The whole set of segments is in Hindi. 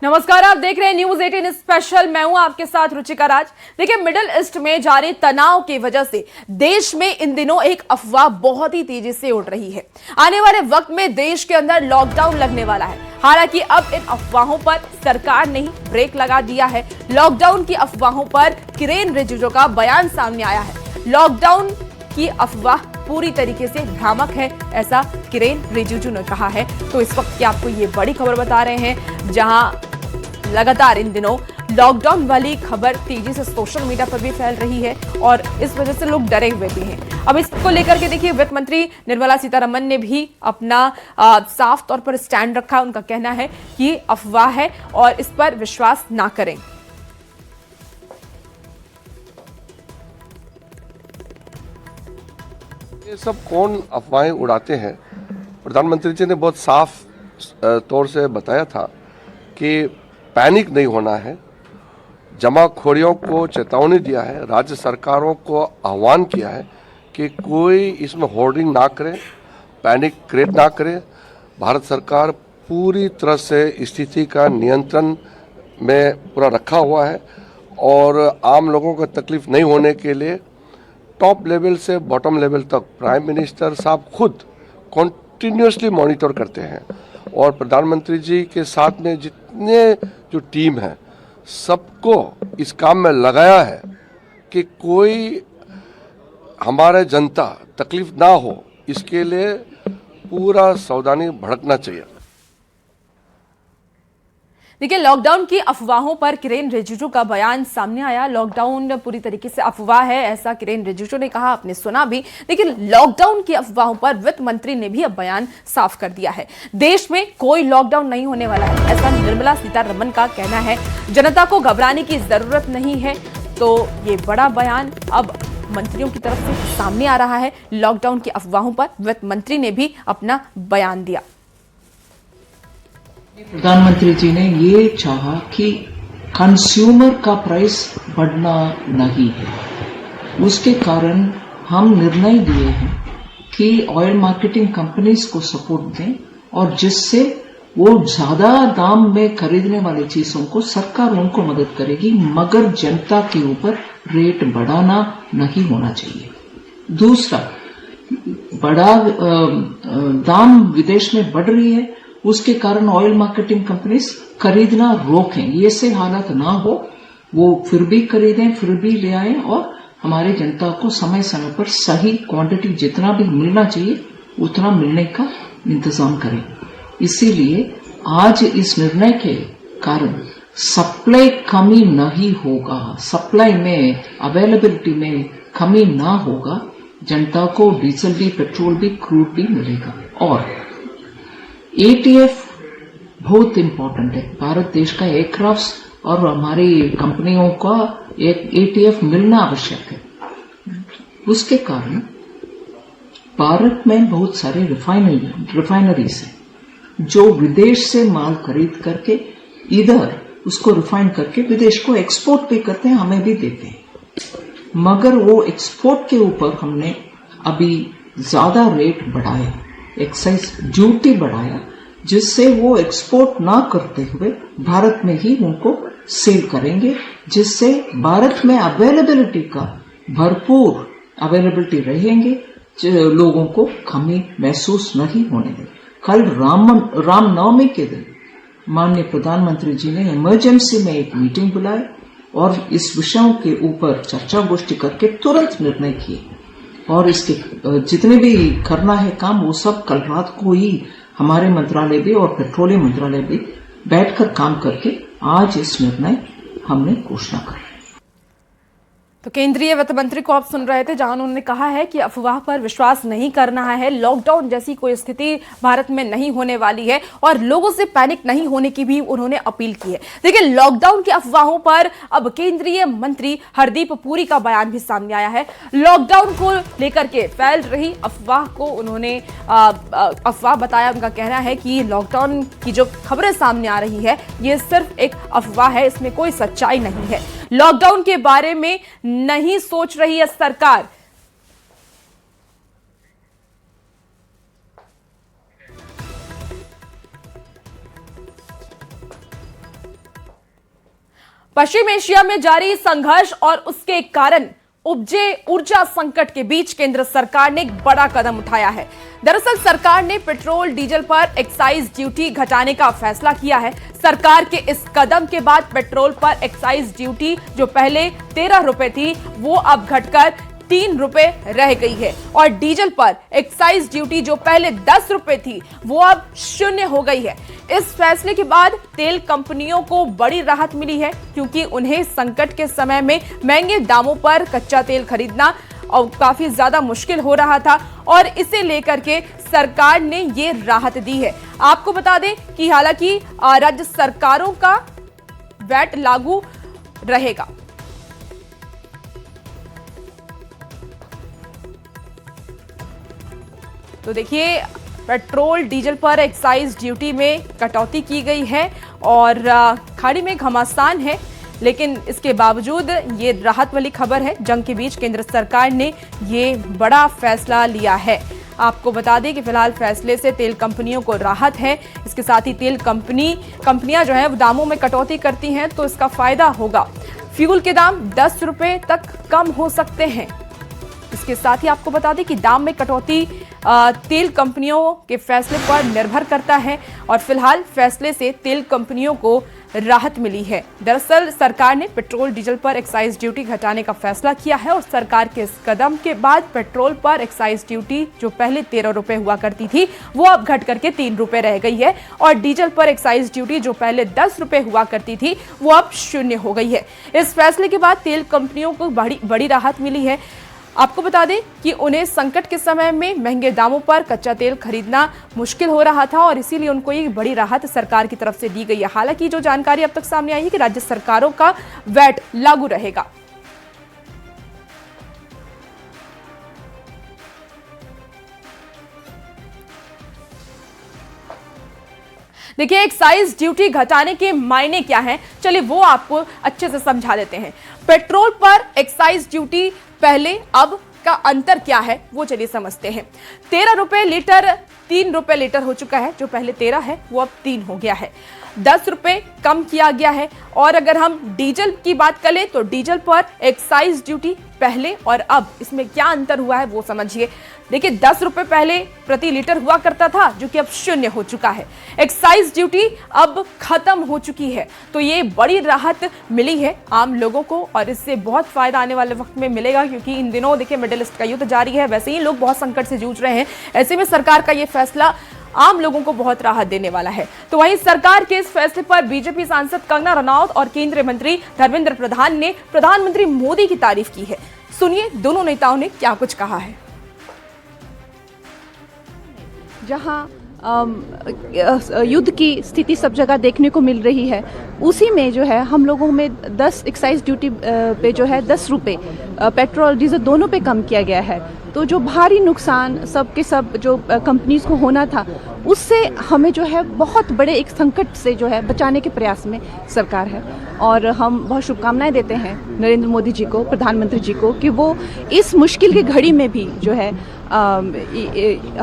नमस्कार, आप देख रहे हैं न्यूज 18 स्पेशल। मैं हूं आपके साथ रुचिका राज। देखिए, मिडिल ईस्ट में जारी तनाव की वजह से देश में इन दिनों एक अफवाह बहुत ही तेजी से उड़ रही है। आने वाले वक्त में देश के अंदर लॉकडाउन लगने वाला है। हालांकि अब इन अफवाहों पर सरकार ने ही ब्रेक लगा दिया है। लॉकडाउन की अफवाहों पर किरेन रिजिजू का बयान सामने आया है। लॉकडाउन की अफवाह पूरी तरीके से भ्रामक है, ऐसा किरेन रिजिजू ने कहा है। तो इस वक्त की आपको ये बड़ी खबर बता रहे हैं, जहां लगातार इन दिनों लॉकडाउन वाली खबर तेजी से सोशल मीडिया पर भी फैल रही है और इस वजह से लोग डरे हुए भी हैं। अब इसको लेकर के देखिए, वित्त मंत्री निर्मला सीतारमण ने भी अपना साफ तौर पर स्टैंड रखा। उनका कहना है कि अफवाह है और इस पर विश्वास ना करें। ये सब कौन अफवाहें उड़ाते हैं? प्रधानमंत्री जी ने बहुत साफ तौर से बताया था कि पैनिक नहीं होना है। जमाखोरियों को चेतावनी दिया है, राज्य सरकारों को आह्वान किया है कि कोई इसमें होर्डिंग ना करे, पैनिक क्रिएट ना करे। भारत सरकार पूरी तरह से स्थिति का नियंत्रण में पूरा रखा हुआ है और आम लोगों को तकलीफ नहीं होने के लिए टॉप लेवल से बॉटम लेवल तक प्राइम मिनिस्टर साहब खुद कॉन्टिन्यूसली मॉनिटर करते हैं और प्रधानमंत्री जी के साथ में जितने जो टीम है सबको इस काम में लगाया है कि कोई हमारे जनता तकलीफ ना हो, इसके लिए पूरा सावधानी भड़कना चाहिए। देखिए, लॉकडाउन की अफवाहों पर किरेन रिजिजू का बयान सामने आया। लॉकडाउन पूरी तरीके से अफवाह है, ऐसा किरेन रिजिजू ने कहा। आपने सुना भी। लेकिन लॉकडाउन की अफवाहों पर वित्त मंत्री ने भी अब बयान साफ कर दिया है। देश में कोई लॉकडाउन नहीं होने वाला है, ऐसा निर्मला सीतारमण का कहना है। जनता को घबराने की जरूरत नहीं है। तो ये बड़ा बयान अब मंत्रियों की तरफ से सामने आ रहा है। लॉकडाउन की अफवाहों पर वित्त मंत्री ने भी अपना बयान दिया। प्रधानमंत्री जी ने ये चाहा कि कंज्यूमर का प्राइस बढ़ना नहीं है। उसके कारण हम निर्णय लिए हैं कि ऑयल मार्केटिंग कंपनीज को सपोर्ट दें और जिससे वो ज्यादा दाम में खरीदने वाली चीजों को सरकार उनको मदद करेगी, मगर जनता के ऊपर रेट बढ़ाना नहीं होना चाहिए। दूसरा, बड़ा दाम विदेश में बढ़ रही है, उसके कारण ऑयल मार्केटिंग कंपनीज खरीदना रोकें। ये से हालत ना हो, वो फिर भी खरीदें, फिर भी ले आएं और हमारे जनता को समय समय पर सही क्वांटिटी जितना भी मिलना चाहिए उतना मिलने का इंतजाम करें। इसीलिए आज इस निर्णय के कारण सप्लाई कमी नहीं होगा, सप्लाई में अवेलेबिलिटी में कमी ना होगा। जनता को डीजल भी, पेट्रोल भी, क्रूड भी मिलेगा। और एटीएफ बहुत इंपॉर्टेंट है। भारत देश का एयरक्राफ्ट और हमारी कंपनियों का एक एटीएफ मिलना आवश्यक है। उसके कारण भारत में बहुत सारे रिफाइनरीज हैं जो विदेश से माल खरीद करके इधर उसको रिफाइन करके विदेश को एक्सपोर्ट भी करते हैं, हमें भी देते हैं। मगर वो एक्सपोर्ट के ऊपर हमने अभी ज्यादा रेट बढ़ाया, एक्साइज ड्यूटी बढ़ाया, जिससे वो एक्सपोर्ट ना करते हुए भारत में ही उनको सेल करेंगे, जिससे भारत में अवेलेबिलिटी का भरपूर अवेलेबिलिटी रहेंगे, लोगों को कमी महसूस नहीं होने देंगे। कल रामनवमी के दिन माननीय प्रधानमंत्री जी ने इमरजेंसी में एक मीटिंग बुलाई और इस विषयों के ऊपर चर्चा गोष्ठी करके तुरंत निर्णय किए और इसके जितने भी करना है काम वो सब कल रात को ही हमारे मंत्रालय भी और पेट्रोलियम मंत्रालय भी बैठकर काम करके आज इस निर्णय हमने घोषणा कर। तो केंद्रीय वित्त मंत्री को आप सुन रहे थे, जहां उन्होंने कहा है कि अफवाह पर विश्वास नहीं करना है। लॉकडाउन जैसी कोई स्थिति भारत में नहीं होने वाली है और लोगों से पैनिक नहीं होने की भी उन्होंने अपील की है। देखिए, लॉकडाउन की अफवाहों पर अब केंद्रीय मंत्री हरदीप पुरी का बयान भी सामने आया है। लॉकडाउन को लेकर के फैल रही अफवाह को उन्होंने अफवाह बताया। उनका कहना है कि लॉकडाउन की जो खबरें सामने आ रही है ये सिर्फ एक अफवाह है, इसमें कोई सच्चाई नहीं है। लॉकडाउन के बारे में नहीं सोच रही है सरकार। पश्चिम एशिया में जारी संघर्ष और उसके कारण उपजे ऊर्जा संकट के बीच केंद्र सरकार ने एक बड़ा कदम उठाया है। दरअसल सरकार ने पेट्रोल डीजल पर एक्साइज ड्यूटी घटाने का फैसला किया है। सरकार के इस कदम के बाद पेट्रोल पर एक्साइज ड्यूटी जो पहले 13 रुपए थी वो अब घटकर 3 रुपए रह गई है और डीजल पर एक्साइज ड्यूटी जो पहले 10 रुपए थी वो अब 0 हो गई है। इस फैसले के बाद तेल कंपनियों को बड़ी राहत मिली है क्योंकि उन्हें संकट के समय में महंगे दामों पर कच्चा तेल खरीदना और काफी ज्यादा मुश्किल हो रहा था और इसे लेकर के सरकार ने ये राहत दी है। आपको बता दें कि हालांकि राज्य सरकारों का वैट लागू रहेगा। तो देखिए पेट्रोल डीजल पर एक्साइज ड्यूटी में कटौती की गई है और खाड़ी में घमासान है, लेकिन इसके बावजूद ये राहत वाली खबर है। जंग के बीच केंद्र सरकार ने ये बड़ा फैसला लिया है। आपको बता दें कि फिलहाल फैसले से तेल कंपनियों को राहत है। इसके साथ ही तेल कंपनियां जो है वो दामों में कटौती करती हैं तो इसका फायदा होगा। फ्यूल के दाम 10 रुपए तक कम हो सकते हैं। इसके साथ ही आपको बता दें कि दाम में कटौती तेल कंपनियों के फैसले पर निर्भर करता है और फिलहाल फैसले से तेल कंपनियों को राहत मिली है। दरअसल सरकार ने पेट्रोल डीजल पर एक्साइज ड्यूटी घटाने का फैसला किया है और सरकार के इस कदम के बाद पेट्रोल पर एक्साइज ड्यूटी जो पहले 13 रुपए हुआ करती थी वो अब घट करके 3 रुपए रह गई है और डीजल पर एक्साइज ड्यूटी जो पहले 10 रुपए हुआ करती थी वो अब 0 हो गई है। इस फैसले के बाद तेल कंपनियों को बड़ी राहत मिली है। आपको बता दें कि उन्हें संकट के समय में महंगे दामों पर कच्चा तेल खरीदना मुश्किल हो रहा था और इसीलिए उनको ये बड़ी राहत सरकार की तरफ से दी गई है। हालांकि जो जानकारी अब तक सामने आई है कि राज्य सरकारों का वैट लागू रहेगा। देखिए एक्साइज ड्यूटी घटाने के मायने क्या हैं, चलिए वो आपको अच्छे से समझा देते हैं। पेट्रोल पर एक्साइज ड्यूटी पहले अब का अंतर क्या है वो चलिए समझते हैं। 13 रुपए लीटर 3 रुपए लीटर हो चुका है। जो पहले 13 है वो अब 3 हो गया है। 10 रुपए कम किया गया है। और अगर हम डीजल की बात करें तो डीजल पर एक्साइज ड्यूटी पहले और अब इसमें क्या अंतर हुआ है वो समझिए। देखिए 10 रुपए पहले प्रति लीटर हुआ करता था जो कि अब 0 हो चुका है। एक्साइज ड्यूटी अब खत्म हो चुकी है तो ये बड़ी राहत मिली है आम लोगों को और इससे बहुत फायदा आने वाले वक्त में मिलेगा क्योंकि इन दिनों देखिए मिडिल ईस्ट का युद्ध जारी है। वैसे ही लोग बहुत संकट से जूझ रहे हैं। ऐसे में सरकार का ये फैसला आम लोगों को बहुत राहत देने वाला है। तो वहीं सरकार के इस फैसले पर बीजेपी सांसद कंगना रनौत और केंद्रीय मंत्री धर्मेंद्र प्रधान ने प्रधानमंत्री मोदी की तारीफ की है। सुनिए दोनों नेताओं ने क्या कुछ कहा है। जहां युद्ध की स्थिति सब जगह देखने को मिल रही है उसी में जो है हम लोगों में 10 एक्साइज ड्यूटी पे जो है 10 रुपये पेट्रोल डीजल दोनों पे कम किया गया है। तो जो भारी नुकसान सब के सब जो कंपनीज को होना था उससे हमें जो है बहुत बड़े एक संकट से जो है बचाने के प्रयास में सरकार है और हम बहुत शुभकामनाएं देते हैं नरेंद्र मोदी जी को, प्रधानमंत्री जी को कि वो इस मुश्किल की घड़ी में भी जो है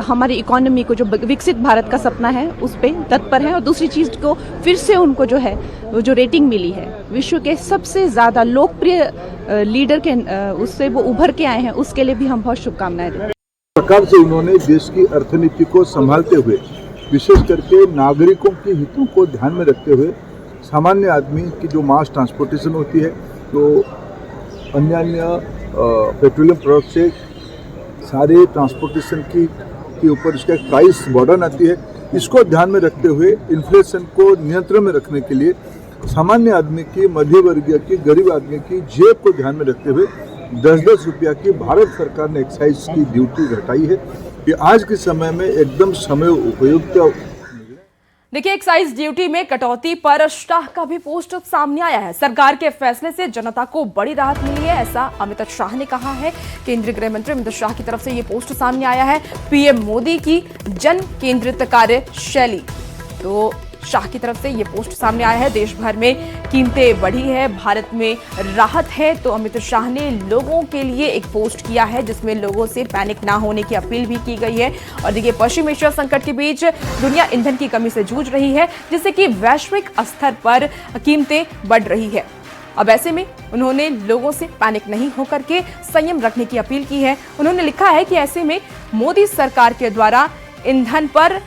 हमारी इकोनॉमी को जो विकसित भारत का सपना है उस पर तत्पर है। और दूसरी चीज़ को फिर से उनको जो है वो जो रेटिंग मिली है विश्व के सबसे ज़्यादा लोकप्रिय लीडर के उससे वो उभर के आए हैं उसके लिए भी हम बहुत शुभकामनाएं देते हैं। प्रकार से उन्होंने देश की अर्थनीति को संभालते हुए विशेष करके नागरिकों के हितों को ध्यान में रखते हुए सामान्य आदमी की जो मास ट्रांसपोर्टेशन होती है तो अन्य पेट्रोलियम प्रोडक्ट से सारे ट्रांसपोर्टेशन के ऊपर इसका एक प्राइस बर्डन आती है। इसको ध्यान में रखते हुए इन्फ्लेशन को नियंत्रण में रखने के लिए सामान्य आदमी की, मध्य वर्गीय की, गरीब आदमी की जेब को ध्यान में रखते हुए 10-10 रुपया की भारत सरकार ने एक्साइज की ड्यूटी घटाई है। ये आज के समय में एकदम समय उपयुक्त। देखिए एक्साइज ड्यूटी में कटौती पर शाह का भी पोस्ट सामने आया है। सरकार के फैसले से जनता को बड़ी राहत मिली है ऐसा अमित शाह ने कहा है। केंद्रीय गृह मंत्री अमित शाह की तरफ से ये पोस्ट सामने आया है। पीएम मोदी की जन केंद्रित कार्यशैली, तो शाह की तरफ से ये पोस्ट सामने आया है। देश भर में कीमतें बढ़ी है, भारत में राहत है, तो अमित शाह ने लोगों के लिए एक पोस्ट किया है जिसमें लोगों से पैनिक ना होने की अपील भी की गई है। और देखिए पश्चिम एशिया संकट के बीच दुनिया ईंधन की कमी से जूझ रही है जिससे कि वैश्विक स्तर पर कीमतें बढ़ रही है। अब ऐसे में उन्होंने लोगों से पैनिक नहीं होकर के संयम रखने की अपील की है। उन्होंने लिखा है कि ऐसे में मोदी सरकार के द्वारा ईंधन पर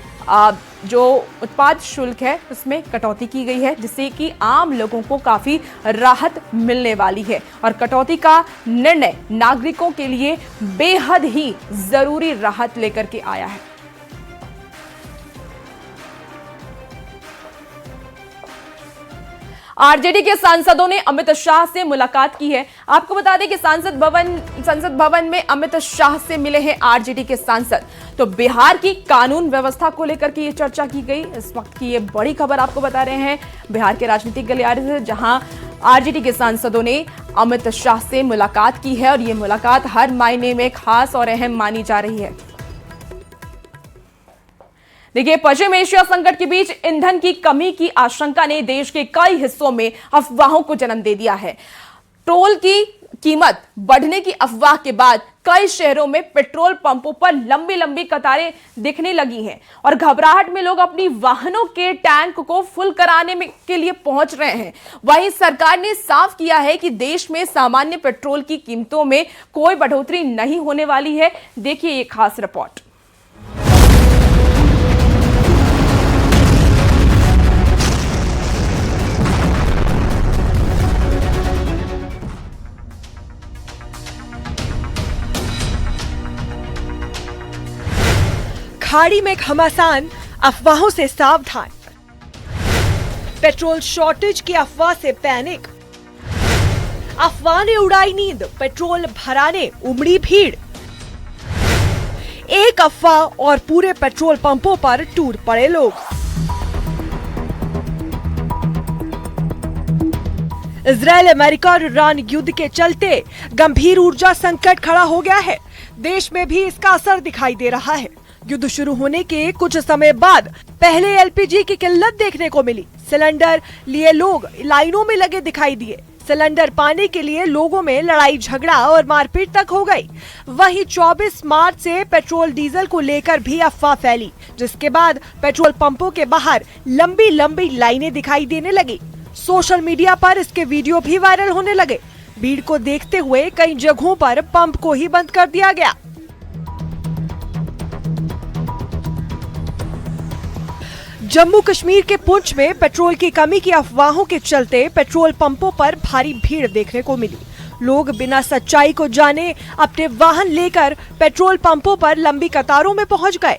जो उत्पाद शुल्क है उसमें कटौती की गई है, जिससे कि आम लोगों को काफी राहत मिलने वाली है और कटौती का निर्णय नागरिकों के लिए बेहद ही जरूरी राहत लेकर के आया है। आरजेडी के सांसदों ने अमित शाह से मुलाकात की है। आपको बता दें कि संसद भवन में अमित शाह से मिले हैं आरजेडी के सांसद। तो बिहार की कानून व्यवस्था को लेकर के ये चर्चा की गई। इस वक्त की ये बड़ी खबर आपको बता रहे हैं बिहार के राजनीतिक गलियारे से, जहां आरजेडी के सांसदों ने अमित शाह से मुलाकात की है और ये मुलाकात हर मायने में खास और अहम मानी जा रही है। देखिए, पश्चिम एशिया संकट के बीच ईंधन की कमी की आशंका ने देश के कई हिस्सों में अफवाहों को जन्म दे दिया है। पेट्रोल की कीमत बढ़ने की अफवाह के बाद कई शहरों में पेट्रोल पंपों पर लंबी लंबी कतारें दिखने लगी हैं और घबराहट में लोग अपनी वाहनों के टैंक को फुल कराने के लिए पहुंच रहे हैं। वहीं सरकार ने साफ किया है कि देश में सामान्य पेट्रोल की कीमतों में कोई बढ़ोतरी नहीं होने वाली है। देखिए ये खास रिपोर्ट। खाड़ी में घमासान, अफवाहों से सावधान। पेट्रोल शॉर्टेज की अफवाह से पैनिक। अफवाह ने उड़ाई नींद, पेट्रोल भराने उमड़ी भीड़। एक अफवाह और पूरे पेट्रोल पंपों पर टूट पड़े लोग। इजरायल अमेरिका और ईरान युद्ध के चलते गंभीर ऊर्जा संकट खड़ा हो गया है। देश में भी इसका असर दिखाई दे रहा है। युद्ध शुरू होने के कुछ समय बाद पहले एलपीजी की किल्लत देखने को मिली। सिलेंडर लिए लोग लाइनों में लगे दिखाई दिए। सिलेंडर पाने के लिए लोगों में लड़ाई झगड़ा और मारपीट तक हो गई। वहीं 24 मार्च से पेट्रोल डीजल को लेकर भी अफवाह फैली, जिसके बाद पेट्रोल पंपों के बाहर लंबी लंबी लाइनें दिखाई देने लगी। सोशल मीडिया पर इसके वीडियो भी वायरल होने लगे। भीड़ को देखते हुए कई जगहों पर पंप को ही बंद कर दिया गया। जम्मू कश्मीर के पुंछ में पेट्रोल की कमी की अफवाहों के चलते पेट्रोल पंपों पर भारी भीड़ देखने को मिली। लोग बिना सच्चाई को जाने अपने वाहन लेकर पेट्रोल पंपों पर लंबी कतारों में पहुंच गए।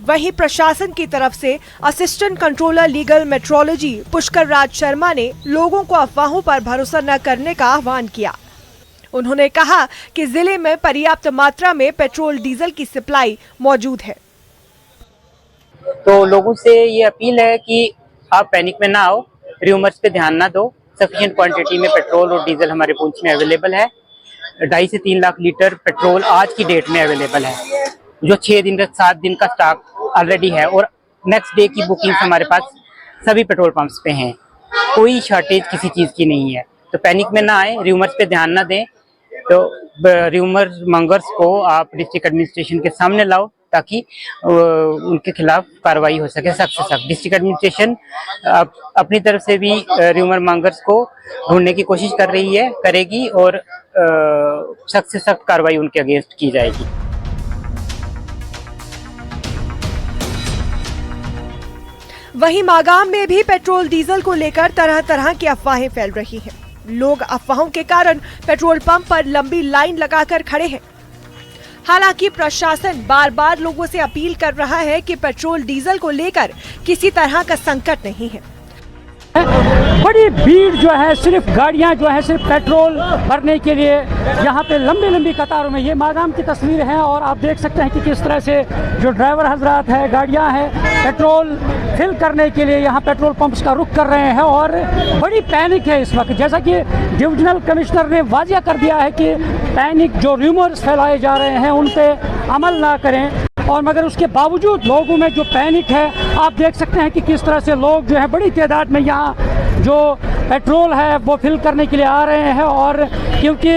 वहीं प्रशासन की तरफ से assistant controller legal metrology Pushkar Raj Sharma ने लोगों को अफवाहों पर भरोसा न करने का आह्वान किया। उन्होंने कहा कि जिले में पर्याप्त मात्रा में पेट्रोल डीजल की सप्लाई मौजूद है। तो लोगों से ये अपील है कि आप पैनिक में ना आओ, र्यूमर्स पे ध्यान ना दो। सफिशिएंट क्वांटिटी में पेट्रोल और डीजल हमारे पुंछ में अवेलेबल है। 2.5 से 3 लाख लीटर पेट्रोल आज की डेट में अवेलेबल है, जो 6 दिन का 7 दिन का स्टॉक ऑलरेडी है और नेक्स्ट डे की बुकिंग हमारे पास सभी पेट्रोल पंप्स पे हैं। कोई शॉर्टेज किसी चीज़ की नहीं है। तो पैनिक में ना आए, र्यूमर्स पे ध्यान ना दें। तो र्यूमर मंगर्स को आप डिस्ट्रिक्ट एडमिनिस्ट्रेशन के सामने लाओ ताकि उनके खिलाफ कार्रवाई हो सके सख्त से सख्त। डिस्ट्रिक्ट एडमिनिस्ट्रेशन अपनी तरफ से भी र्यूमर मंगर्स को ढूंढने की कोशिश करेगी और सख्त से सख्त कार्रवाई उनके अगेंस्ट की जाएगी। वहीं मागाम में भी पेट्रोल डीजल को लेकर तरह तरह की अफवाहें फैल रही हैं। लोग अफवाहों के कारण पेट्रोल पंप पर लंबी लाइन लगाकर खड़े हैं। हालांकि प्रशासन बार बार लोगों से अपील कर रहा है कि पेट्रोल डीजल को लेकर किसी तरह का संकट नहीं है। बड़ी भीड़ जो है, सिर्फ गाड़ियां जो है सिर्फ पेट्रोल भरने के लिए यहाँ पे लंबी लंबी कतारों में। ये मागाम की तस्वीर है और आप देख सकते हैं कि किस तरह से जो ड्राइवर हजरात है, गाड़ियां हैं, पेट्रोल फिल करने के लिए यहाँ पेट्रोल पंप्स का रुख कर रहे हैं और बड़ी पैनिक है इस वक्त। जैसा कि डिविजनल कमिश्नर ने वाजिया कर दिया है कि पैनिक जो र्यूमर्स फैलाए जा रहे हैं उन पे अमल ना करें। और मगर उसके बावजूद लोगों में जो पैनिक है, आप देख सकते हैं कि किस तरह से लोग जो है बड़ी तादाद में यहाँ जो पेट्रोल है वो फिल करने के लिए आ रहे हैं। और क्योंकि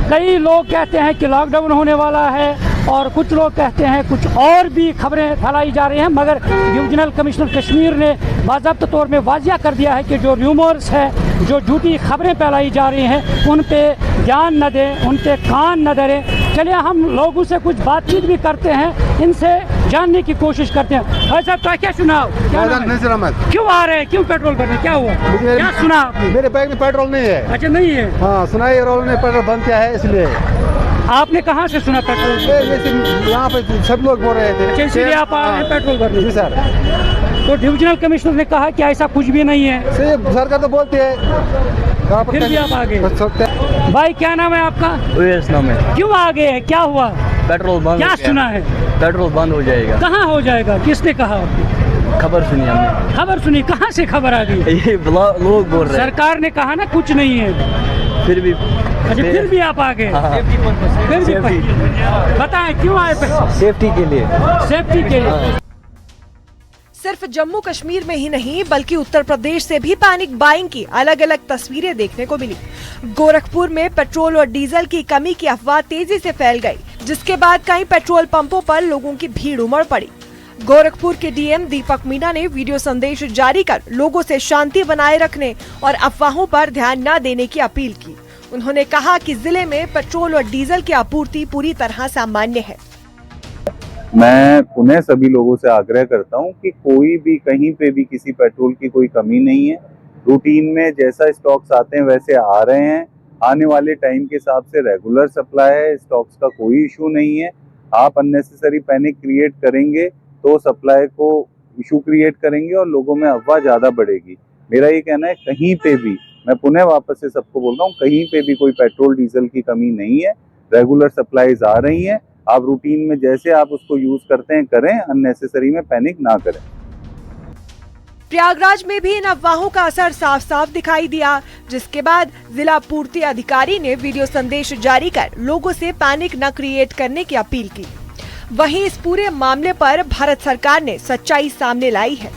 कई लोग कहते हैं कि लॉकडाउन होने वाला है और कुछ लोग कहते हैं कुछ और भी खबरें फैलाई जा रही हैं, मगर डिविजनल कमिश्नर कश्मीर ने बाज़ाब्ता तौर में वाजिया कर दिया है कि जो र्यूमर्स है, जो झूठी खबरें फैलाई जा रही हैं, उन पे ध्यान न दें, उन पे कान न धरें। चलिए हम लोगों से कुछ बातचीत भी करते हैं, इनसे जानने की कोशिश करते हैं। भाई साहब, क्या सुनाओ, नज़ीर अहमद। क्यों आ रहे हैं, क्यों पेट्रोल भरने, क्या हुआ, क्या सुना आपने? मेरे बैग में पेट्रोल नहीं है। अच्छा, नहीं है? हाँ, सुना है रोल में पेट्रोल बंद किया है, इसलिए। आपने कहाँ से सुना पेट्रोल? यहाँ पे सब लोग बोल रहे थे। अच्छा, इसलिए आप आ रहे हैं पेट्रोल भरने? जी सर। तो डिविजनल कमिश्नर ने कहा कि ऐसा कुछ भी नहीं है। सरकार तो बोलती है, फिर भी आप आ गए। भाई, क्या नाम है आपका? नाम है। क्यों आ गए हैं, क्या हुआ? पेट्रोल बंद। क्या सुना है? पेट्रोल बंद हो जाएगा। कहाँ हो जाएगा, किसने कहा? खबर सुनी हमने। खबर सुनी? कहाँ से खबर आ गई? ये लोग बोल रहे हैं। सरकार ने कहा ना कुछ नहीं है, फिर भी। अच्छा, फिर भी आप आ गए? फिर भी बताएं क्यों आए? सेफ्टी के लिए। सेफ्टी के लिए। सिर्फ जम्मू कश्मीर में ही नहीं बल्कि उत्तर प्रदेश से भी पैनिक बाइंग की अलग अलग तस्वीरें देखने को मिली। गोरखपुर में पेट्रोल और डीजल की कमी की अफवाह तेजी से फैल गई, जिसके बाद कई पेट्रोल पंपों पर लोगों की भीड़ उमड़ पड़ी। गोरखपुर के डीएम दीपक मीणा ने वीडियो संदेश जारी कर लोगों से शांति बनाए रखने और अफवाहों पर ध्यान न देने की अपील की। उन्होंने कहा कि जिले में पेट्रोल और डीजल की आपूर्ति पूरी तरह सामान्य है। मैं पुनः सभी लोगों से आग्रह करता हूं कि कोई भी कहीं पे भी किसी पेट्रोल की कोई कमी नहीं है। रूटीन में जैसा स्टॉक्स आते हैं वैसे आ रहे हैं। आने वाले टाइम के हिसाब से रेगुलर सप्लाई है, स्टॉक्स का कोई इशू नहीं है। आप अननेसेसरी पैनिक क्रिएट करेंगे तो सप्लाई को इशू क्रिएट करेंगे और लोगों में अफवाह ज़्यादा बढ़ेगी। मेरा ये कहना है, कहीं पे भी, मैं पुनः वापस से सबको बोल रहा हूँ, कहीं पे भी कोई पेट्रोल डीजल की कमी नहीं है। रेगुलर सप्लाईज आ रही हैं। आप रूटीन में जैसे आप उसको यूज करते हैं करें, अननेसेसरी में पैनिक ना करें। प्रयागराज में भी इन अफवाहों का असर साफ साफ दिखाई दिया, जिसके बाद जिला पूर्ति अधिकारी ने वीडियो संदेश जारी कर लोगों से पैनिक न क्रिएट करने की अपील की। वहीं इस पूरे मामले पर भारत सरकार ने सच्चाई सामने लाई है।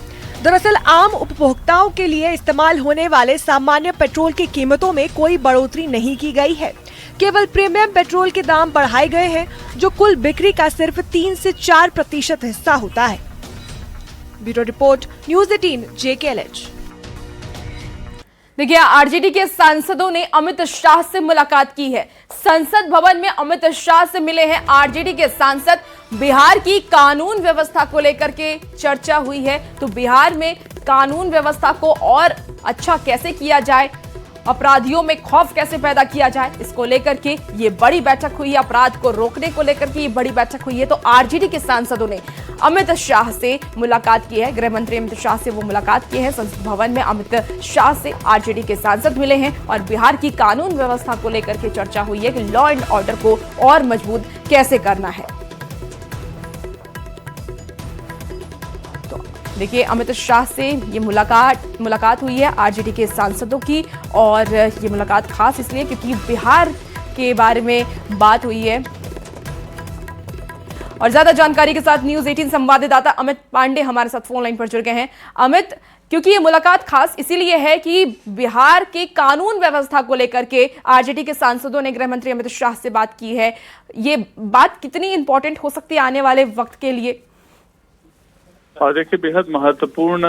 दरअसल आम उपभोक्ताओं के लिए इस्तेमाल होने वाले सामान्य पेट्रोल की कीमतों में कोई बढ़ोतरी नहीं की गई है। केवल प्रीमियम पेट्रोल के दाम बढ़ाए गए हैं, जो कुल बिक्री का सिर्फ 3 से 4% हिस्सा होता है। Bureau report, news 18 JKLH। देखिए, आरजेडी के सांसदों ने अमित शाह से मुलाकात की है। संसद भवन में अमित शाह से मिले हैं आरजेडी के सांसद। बिहार की कानून व्यवस्था को लेकर के चर्चा हुई है, तो बिहार में कानून व्यवस्था को और अच्छा कैसे किया जाए, अपराधियों में खौफ कैसे पैदा किया जाए, इसको लेकर के ये बड़ी बैठक हुई है। अपराध को रोकने को लेकर के ये बड़ी बैठक हुई है। तो आरजेडी के सांसदों ने अमित शाह से मुलाकात की है। गृह मंत्री अमित शाह से वो मुलाकात की है। संसद भवन में अमित शाह से आरजेडी के सांसद मिले हैं और बिहार की कानून व्यवस्था को लेकर के चर्चा हुई है कि लॉ एंड ऑर्डर को और मजबूत कैसे करना है। देखिए, अमित शाह से ये मुलाकात हुई है आरजेडी के सांसदों की, और ये मुलाकात खास इसलिए क्योंकि बिहार के बारे में बात हुई है। और ज्यादा जानकारी के साथ न्यूज़ 18 संवाददाता अमित पांडे हमारे साथ फोन लाइन पर जुड़ गए हैं। अमित, क्योंकि ये मुलाकात खास इसीलिए है कि बिहार के कानून व्यवस्था को लेकर के आरजेडी के सांसदों ने गृह मंत्री अमित शाह से बात की है। ये बात कितनी इंपॉर्टेंट हो सकती है आने वाले वक्त के लिए? और देखिए, बेहद महत्वपूर्ण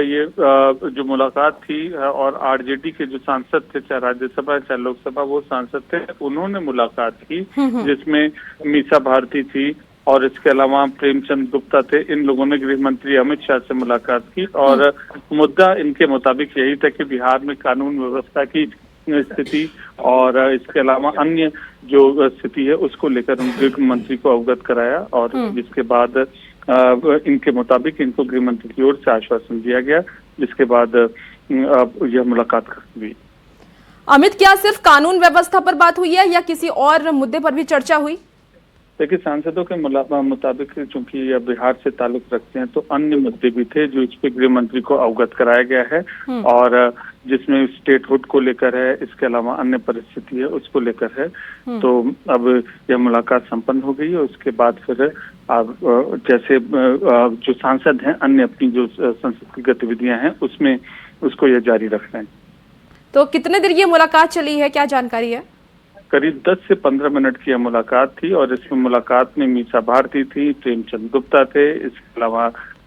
ये जो मुलाकात थी, और आरजेडी के जो सांसद थे, चाहे राज्यसभा चाहे लोकसभा, वो सांसद थे, उन्होंने मुलाकात की, जिसमें मीसा भारती थी और इसके अलावा प्रेमचंद गुप्ता थे। इन लोगों ने गृह मंत्री अमित शाह से मुलाकात की और मुद्दा इनके मुताबिक यही था कि बिहार में कानून व्यवस्था की स्थिति और इसके अलावा अन्य जो स्थिति है उसको लेकर गृह मंत्री को अवगत कराया, और जिसके बाद इनके मुताबिक इनको गृह मंत्री की ओर से आश्वासन दिया गया, जिसके बाद यह मुलाकात हुई। अमित, क्या सिर्फ कानून व्यवस्था पर बात हुई है या किसी और मुद्दे पर भी चर्चा हुई? देखिए, सांसदों के मुताबिक चूंकि यह बिहार से ताल्लुक रखते हैं तो अन्य मुद्दे भी थे जो इस पे गृह मंत्री को अवगत कराया गया है, और जिसमें स्टेटहुड को लेकर है, इसके अलावा अन्य परिस्थिति है उसको लेकर है। तो अब यह मुलाकात संपन्न हो गई है। उसके बाद फिर अब जैसे जो सांसद हैं अन्य अपनी जो संसद की गतिविधियां हैं उसमें उसको यह जारी रख रहे हैं। तो कितने देर ये मुलाकात चली है, क्या जानकारी है? करीब 10 से 15 मिनट की यह मुलाकात थी और इसमें मुलाकात में मीसा भारती थी, प्रेमचंद गुप्ता थे, इसके अलावा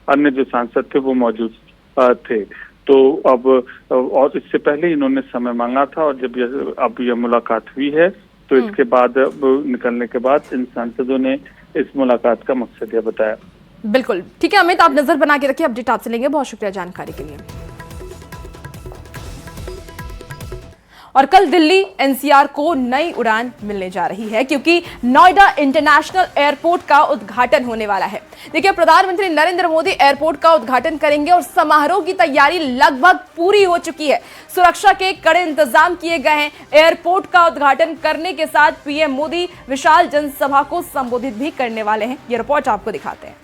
अन्य जो सांसद थे वो मौजूद थे। तो अब और इससे पहले इन्होंने समय मांगा था और जब अब यह मुलाकात हुई है तो इसके बाद निकलने के बाद इन सांसदों ने इस मुलाकात का मकसद यह बताया। बिल्कुल ठीक है अमित, आप नजर बना के रखिए, अपडेट आपसे लेंगे। बहुत शुक्रिया जानकारी के लिए। और कल दिल्ली एनसीआर को नई उड़ान मिलने जा रही है क्योंकि नोएडा इंटरनेशनल एयरपोर्ट का उद्घाटन होने वाला है। देखिए प्रधानमंत्री नरेंद्र मोदी एयरपोर्ट का उद्घाटन करेंगे और समारोह की तैयारी लगभग पूरी हो चुकी है। सुरक्षा के कड़े इंतजाम किए गए हैं। एयरपोर्ट का उद्घाटन करने के साथ पीएम मोदी विशाल जनसभा को संबोधित भी करने वाले हैं। ये रिपोर्ट आपको दिखाते हैं।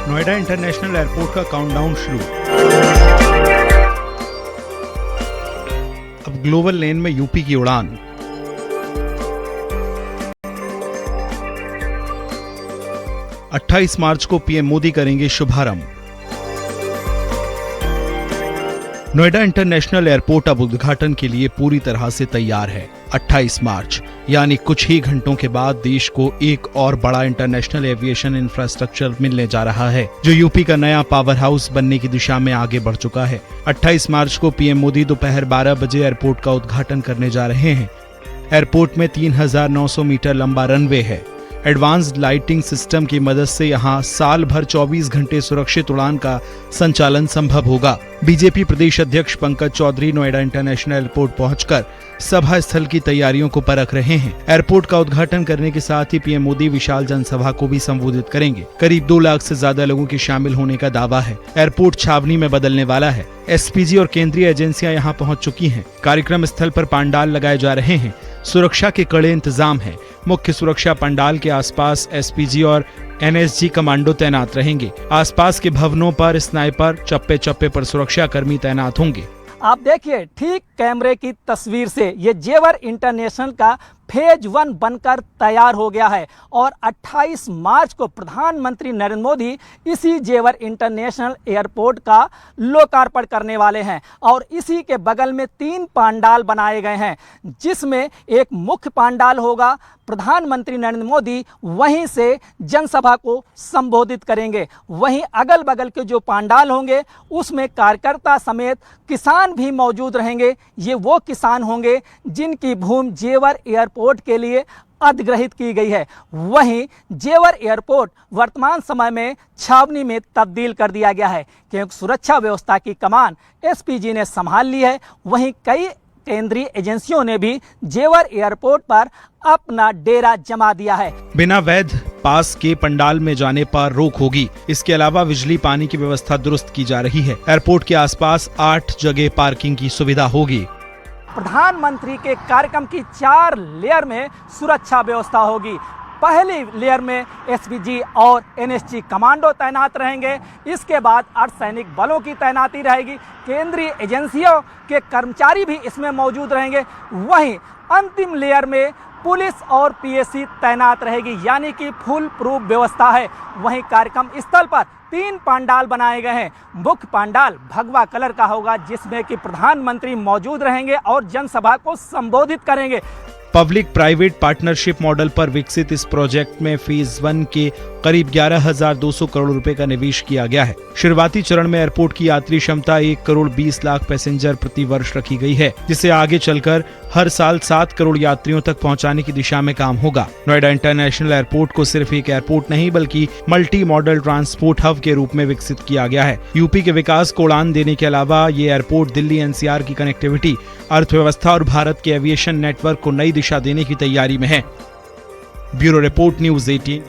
नोएडा इंटरनेशनल एयरपोर्ट का काउंटडाउन शुरू। अब ग्लोबल लेन में यूपी की उड़ान। अट्ठाईस मार्च को पीएम मोदी करेंगे शुभारंभ। नोएडा इंटरनेशनल एयरपोर्ट अब उद्घाटन के लिए पूरी तरह से तैयार है। 28 मार्च यानी कुछ ही घंटों के बाद देश को एक और बड़ा इंटरनेशनल एविएशन इंफ्रास्ट्रक्चर मिलने जा रहा है जो यूपी का नया पावर हाउस बनने की दिशा में आगे बढ़ चुका है। 28 मार्च को पीएम मोदी दोपहर 12 बजे एयरपोर्ट का उद्घाटन करने जा रहे हैं। एयरपोर्ट में 3900 मीटर लंबा रनवे है। एडवांस्ड लाइटिंग सिस्टम की मदद से यहां साल भर 24 घंटे सुरक्षित उड़ान का संचालन संभव होगा। बीजेपी प्रदेश अध्यक्ष पंकज चौधरी नोएडा इंटरनेशनल एयरपोर्ट पहुंचकर सभा स्थल की तैयारियों को परख रहे हैं। एयरपोर्ट का उद्घाटन करने के साथ ही पीएम मोदी विशाल जनसभा को भी संबोधित करेंगे। करीब 2 लाख से ज्यादा लोगों के शामिल होने का दावा है। एयरपोर्ट छावनी में बदलने वाला है। एसपीजी और केंद्रीय एजेंसियां यहां पहुंच चुकी हैं। कार्यक्रम स्थल पर पंडाल लगाए जा रहे हैं। सुरक्षा के कड़े इंतजाम हैं। मुख्य सुरक्षा पंडाल के आसपास एसपीजी और एनएसजी कमांडो तैनात रहेंगे। आसपास के भवनों पर स्नाइपर चप्पे चप्पे पर सुरक्षा कर्मी तैनात होंगे। आप देखिए ठीक कैमरे की तस्वीर से ये जेवर इंटरनेशनल का फेज 1 बनकर तैयार हो गया है और 28 मार्च को प्रधानमंत्री नरेंद्र मोदी इसी जेवर इंटरनेशनल एयरपोर्ट का लोकार्पण करने वाले हैं। और इसी के बगल में 3 पंडाल बनाए गए हैं जिसमें एक मुख्य पंडाल होगा। प्रधानमंत्री नरेंद्र मोदी वहीं से जनसभा को संबोधित करेंगे। वहीं अगल बगल के जो पंडाल होंगे उसमें कार्यकर्ता समेत किसान भी मौजूद रहेंगे। ये वो किसान होंगे जिनकी भूमि जेवर एयरपोर्ट के लिए अधिग्रहित की गई है। वहीं जेवर एयरपोर्ट वर्तमान समय में छावनी में तब्दील कर दिया गया है क्योंकि सुरक्षा व्यवस्था की कमान एसपीजी ने संभाल ली है। वहीं कई केंद्रीय एजेंसियों ने भी जेवर एयरपोर्ट पर अपना डेरा जमा दिया है। बिना वैध पास के पंडाल में जाने पर रोक होगी। इसके अलावा बिजली पानी की व्यवस्था दुरुस्त की जा रही है। एयरपोर्ट के आसपास 8 जगह पार्किंग की सुविधा होगी। प्रधानमंत्री के कार्यक्रम की 4 लेयर में सुरक्षा व्यवस्था होगी। पहली लेयर में एसपीजी और एनएसजी कमांडो तैनात रहेंगे। इसके बाद अर्धसैनिक बलों की तैनाती रहेगी। केंद्रीय एजेंसियों के कर्मचारी भी इसमें मौजूद रहेंगे। वहीं अंतिम लेयर में पुलिस और पीएसी तैनात रहेगी यानी कि फुल प्रूफ व्यवस्था है। वहीं कार्यक्रम स्थल पर 3 पंडाल बनाए गए हैं। मुख्य पंडाल भगवा कलर का होगा जिसमें कि प्रधानमंत्री मौजूद रहेंगे और जनसभा को संबोधित करेंगे। पब्लिक प्राइवेट पार्टनरशिप मॉडल पर विकसित इस प्रोजेक्ट में फेज 1 के करीब 11,200 करोड़ रुपए का निवेश किया गया है। शुरुआती चरण में एयरपोर्ट की यात्री क्षमता 1 करोड़ 20 लाख पैसेंजर प्रति वर्ष रखी गई है जिसे आगे चलकर हर साल 7 करोड़ यात्रियों तक पहुंचाने की दिशा में काम होगा। नोएडा इंटरनेशनल एयरपोर्ट को सिर्फ एक एयरपोर्ट नहीं बल्कि मल्टी मॉडल ट्रांसपोर्ट हब के रूप में विकसित किया गया है। यूपी के विकास को उड़ान देने के अलावा ये एयरपोर्ट दिल्ली एनसीआर की कनेक्टिविटी, अर्थव्यवस्था और भारत के एविएशन नेटवर्क को नई दिशा देने की तैयारी में है। Bureau report, news 18।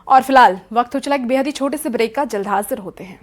और फिलहाल वक्त हो चला एक बेहद ही छोटे से ब्रेक का। जल्द हाजिर होते हैं।